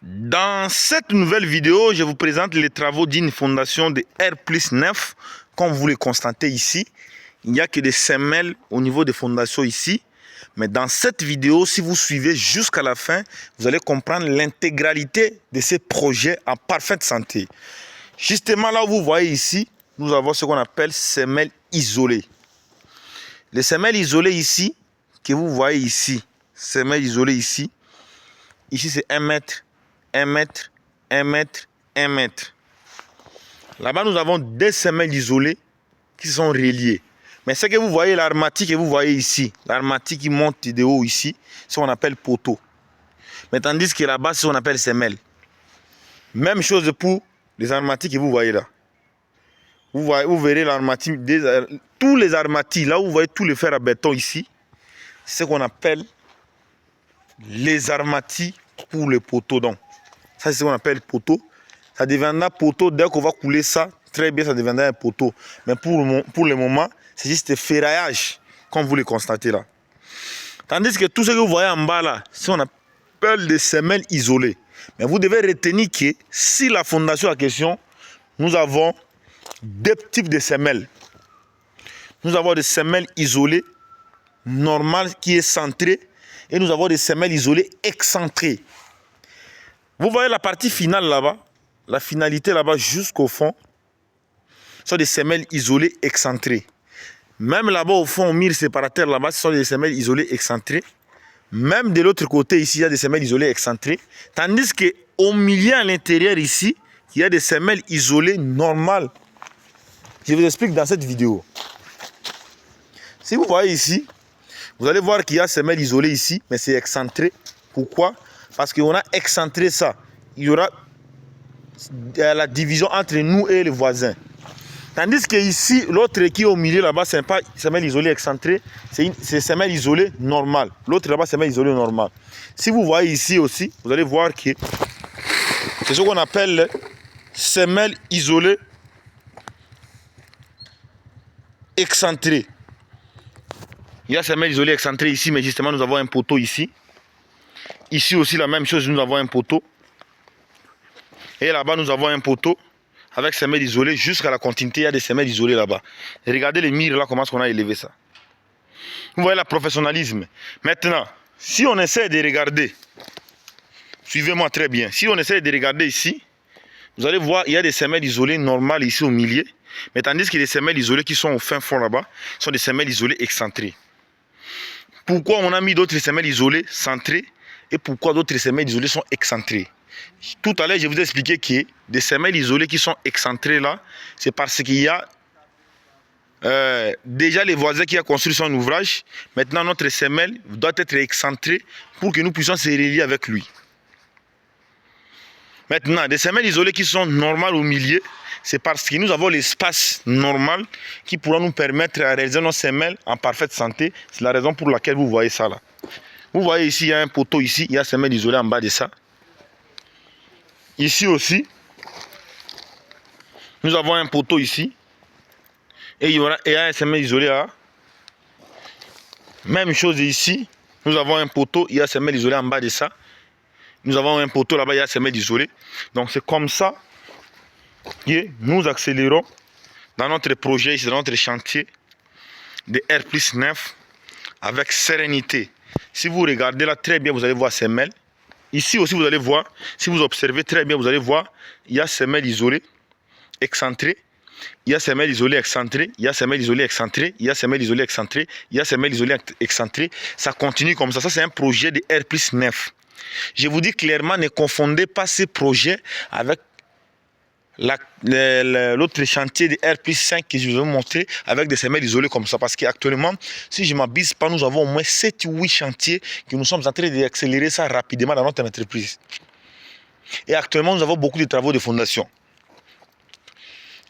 Dans cette nouvelle vidéo, je vous présente les travaux d'une fondation de R+9. Comme vous le constatez ici, il n'y a que des semelles au niveau des fondations ici. Mais dans cette vidéo, si vous suivez jusqu'à la fin, vous allez comprendre l'intégralité de ces projets en parfaite santé. Justement là où vous voyez ici, nous avons ce qu'on appelle semelles isolées. Les semelles isolées ici, que vous voyez ici, semelles isolées ici, c'est 1 mètre, 1 mètre, 1 mètre, 1 mètre. Là-bas, nous avons des semelles isolées qui sont reliées. Mais ce que vous voyez, l'armatique que vous voyez ici, l'armatique qui monte de haut ici, c'est ce qu'on appelle poteau. Mais tandis que là-bas, c'est ce qu'on appelle semelle. Même chose pour les armatiques que vous voyez là. Vous verrez l'armatique, tous les armatiques, là où vous voyez tous les fers à béton ici, c'est ce qu'on appelle les armatiques pour le poteau. Donc, ça c'est ce qu'on appelle poteau. Ça deviendra poteau dès qu'on va couler ça. Très bien, ça deviendra un poteau. Mais pour le moment, c'est juste ferraillage, comme vous le constatez là. Tandis que tout ce que vous voyez en bas là, c'est ce qu'on appelle des semelles isolées. Mais vous devez retenir que si la fondation en question, nous avons deux types de semelles. Nous avons des semelles isolées, normales, qui est centrée. Et nous avons des semelles isolées excentrées. Vous voyez la partie finale là-bas, la finalité là-bas jusqu'au fond, sont des semelles isolées excentrées. Même là-bas au fond, au mur séparateur là-bas, ce sont des semelles isolées excentrées. Même de l'autre côté ici, il y a des semelles isolées excentrées. Tandis qu'au milieu à l'intérieur ici, il y a des semelles isolées normales. Je vous explique dans cette vidéo. Si vous voyez ici, vous allez voir qu'il y a semelles isolées ici, mais c'est excentré. Pourquoi? Parce qu'on a excentré ça. Il y aura la division entre nous et les voisins. Tandis que ici, l'autre qui est au milieu là-bas, ce n'est pas semelle isolée excentrée, c'est semelle isolée normale. L'autre là-bas, c'est semelle isolée normale. Si vous voyez ici aussi, vous allez voir que c'est ce qu'on appelle semelle isolée excentrée. Il y a semelle isolée excentrée ici, mais justement, nous avons un poteau ici. Ici aussi, la même chose, nous avons un poteau. Et là-bas, nous avons un poteau avec semelles isolées jusqu'à la continuité. Il y a des semelles isolées là-bas. Regardez les murs là, comment on a élevé ça. Vous voyez le professionnalisme. Maintenant, si on essaie de regarder, suivez-moi très bien. Si on essaie de regarder ici, vous allez voir, il y a des semelles isolées normales ici au milieu. Mais tandis que les semelles isolées qui sont au fin fond là-bas sont des semelles isolées excentrées. Pourquoi on a mis d'autres semelles isolées centrées et pourquoi d'autres semelles isolées sont excentrées? Tout à l'heure, je vous ai expliqué que des semelles isolées qui sont excentrées là, c'est parce qu'il y a déjà les voisins qui ont construit son ouvrage. Maintenant, notre semelle doit être excentrée pour que nous puissions se relier avec lui. Maintenant, des semelles isolées qui sont normales au milieu, c'est parce que nous avons l'espace normal qui pourra nous permettre de réaliser nos semelles en parfaite santé. C'est la raison pour laquelle vous voyez ça là. Vous voyez ici, il y a un poteau ici, il y a semelle isolée en bas de ça. Ici aussi, nous avons un poteau ici. Et il y a un semelle isolé là. Même chose ici, nous avons un poteau, il y a un semelle isolé en bas de ça. Nous avons un poteau là-bas, il y a un semelle isolé. Donc c'est comme ça que nous accélérons dans notre projet, dans notre chantier de R+9 avec sérénité. Si vous regardez là très bien, vous allez voir semelle. Ici aussi, vous allez voir, si vous observez très bien, vous allez voir, il y a semelle isolée, excentrée. Il y a semelle isolée excentrée, il y a semelle isolée excentrée, il y a semelle isolée excentrée, il y a semelle isolée excentrée. Ça continue comme ça. Ça, c'est un projet de R+9. Je vous dis clairement, ne confondez pas ces projets avec l'autre chantier de R+5 que je vais vous montrer avec des semelles isolées comme ça. Parce qu'actuellement, si je ne m'abuse pas, nous avons au moins 7 ou 8 chantiers que nous sommes en train d'accélérer ça rapidement dans notre entreprise. Et actuellement, nous avons beaucoup de travaux de fondation.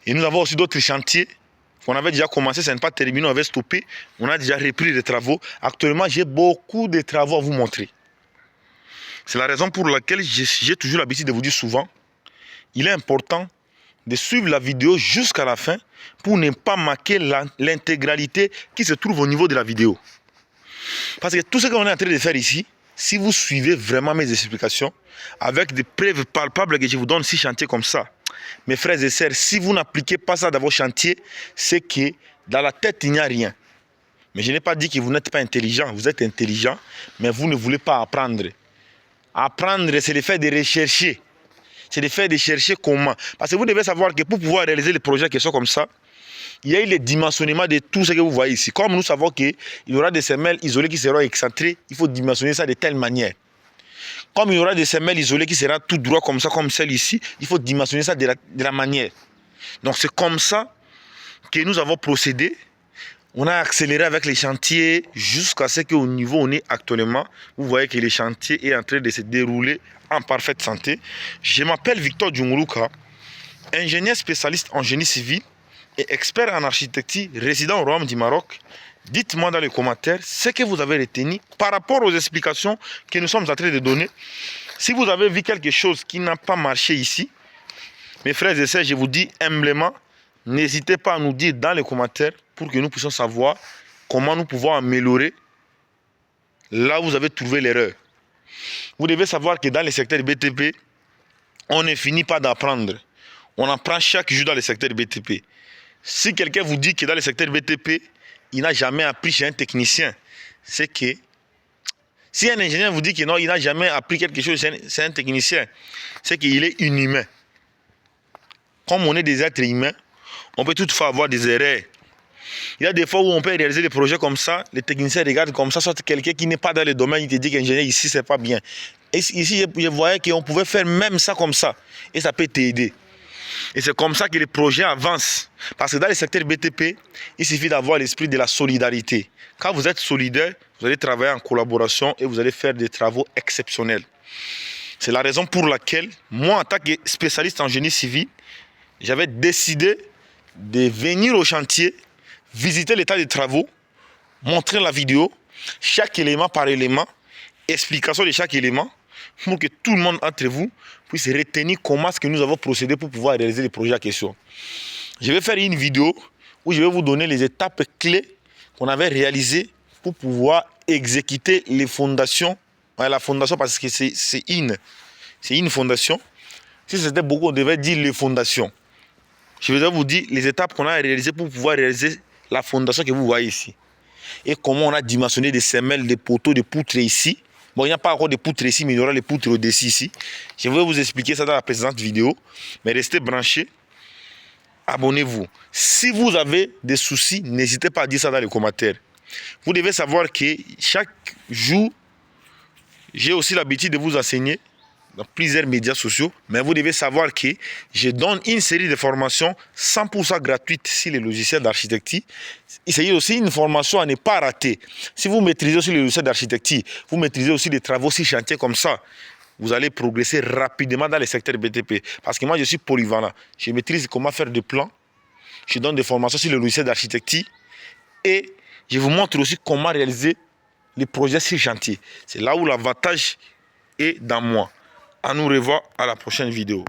Et nous avons aussi d'autres chantiers qu'on avait déjà commencé, ça n'est pas terminé, on avait stoppé. On a déjà repris les travaux. Actuellement, j'ai beaucoup de travaux à vous montrer. C'est la raison pour laquelle j'ai toujours l'habitude de vous dire souvent, il est important de suivre la vidéo jusqu'à la fin pour ne pas manquer l'intégralité qui se trouve au niveau de la vidéo. Parce que tout ce qu'on est en train de faire ici, si vous suivez vraiment mes explications, avec des preuves palpables que je vous donne sur chantier comme ça, mes frères et sœurs, si vous n'appliquez pas ça dans vos chantiers, c'est que dans la tête, il n'y a rien. Mais je n'ai pas dit que vous n'êtes pas intelligent. Vous êtes intelligent, mais vous ne voulez pas apprendre. Apprendre, c'est le fait de rechercher. C'est le fait de chercher comment. Parce que vous devez savoir que pour pouvoir réaliser les projets qui sont comme ça, il y a eu le dimensionnement de tout ce que vous voyez ici. Comme nous savons qu'il y aura des semelles isolées qui seront excentrées, il faut dimensionner ça de telle manière. Comme il y aura des semelles isolées qui seront tout droit comme ça, comme celle ici, il faut dimensionner ça de la manière. Donc c'est comme ça que nous avons procédé. On a accéléré avec les chantiers jusqu'à ce qu'au niveau où on est actuellement, vous voyez que le chantier est en train de se dérouler en parfaite santé. Je m'appelle Victor Djunguruka, ingénieur spécialiste en génie civil et expert en architecture résident au Royaume du Maroc. Dites-moi dans les commentaires ce que vous avez retenu par rapport aux explications que nous sommes en train de donner. Si vous avez vu quelque chose qui n'a pas marché ici, mes frères et sœurs, je vous dis humblement, n'hésitez pas à nous dire dans les commentaires pour que nous puissions savoir comment nous pouvons améliorer là où vous avez trouvé l'erreur. Vous devez savoir que dans le secteur BTP, on ne finit pas d'apprendre. On apprend chaque jour dans le secteur BTP. Si quelqu'un vous dit que dans le secteur BTP, il n'a jamais appris chez un technicien, c'est que... Si un ingénieur vous dit que non, il n'a jamais appris quelque chose chez un technicien, c'est qu'il est inhumain. Comme on est des êtres humains, on peut toutefois avoir des erreurs. Il y a des fois où on peut réaliser des projets comme ça, les techniciens regardent comme ça, soit quelqu'un qui n'est pas dans le domaine, il te dit qu'ingénieur ici, c'est pas bien. Et ici, je voyais qu'on pouvait faire même ça comme ça, et ça peut t'aider. Et c'est comme ça que les projets avancent. Parce que dans le secteur BTP, il suffit d'avoir l'esprit de la solidarité. Quand vous êtes solidaire, vous allez travailler en collaboration et vous allez faire des travaux exceptionnels. C'est la raison pour laquelle, moi, en tant que spécialiste en génie civil, j'avais décidé de venir au chantier, visiter l'état des travaux, montrer la vidéo, chaque élément par élément, explication de chaque élément, pour que tout le monde entre vous puisse retenir comment est-ce que nous avons procédé pour pouvoir réaliser les projets en question. Je vais faire une vidéo où je vais vous donner les étapes clés qu'on avait réalisées pour pouvoir exécuter les fondations. La fondation, parce que c'est une fondation. Si c'était beaucoup, on devait dire les fondations. Je vais vous dire les étapes qu'on a réalisées pour pouvoir réaliser la fondation que vous voyez ici. Et comment on a dimensionné des semelles, des poteaux, des poutres ici. Bon, il n'y a pas encore de poutres ici, mais il y aura les poutres au-dessus ici. Je vais vous expliquer ça dans la précédente vidéo. Mais restez branchés. Abonnez-vous. Si vous avez des soucis, n'hésitez pas à dire ça dans les commentaires. Vous devez savoir que chaque jour, j'ai aussi l'habitude de vous enseigner dans plusieurs médias sociaux, mais vous devez savoir que je donne une série de formations 100% gratuites sur les logiciels d'architecture. Il s'agit aussi d'une formation à ne pas rater. Si vous maîtrisez aussi les logiciels d'architecture, vous maîtrisez aussi des travaux sur chantier comme ça, vous allez progresser rapidement dans les secteurs BTP. Parce que moi, je suis polyvalent. Je maîtrise comment faire des plans. Je donne des formations sur les logiciels d'architecture. Et je vous montre aussi comment réaliser les projets sur chantier. C'est là où l'avantage est dans moi. À nous revoir à la prochaine vidéo.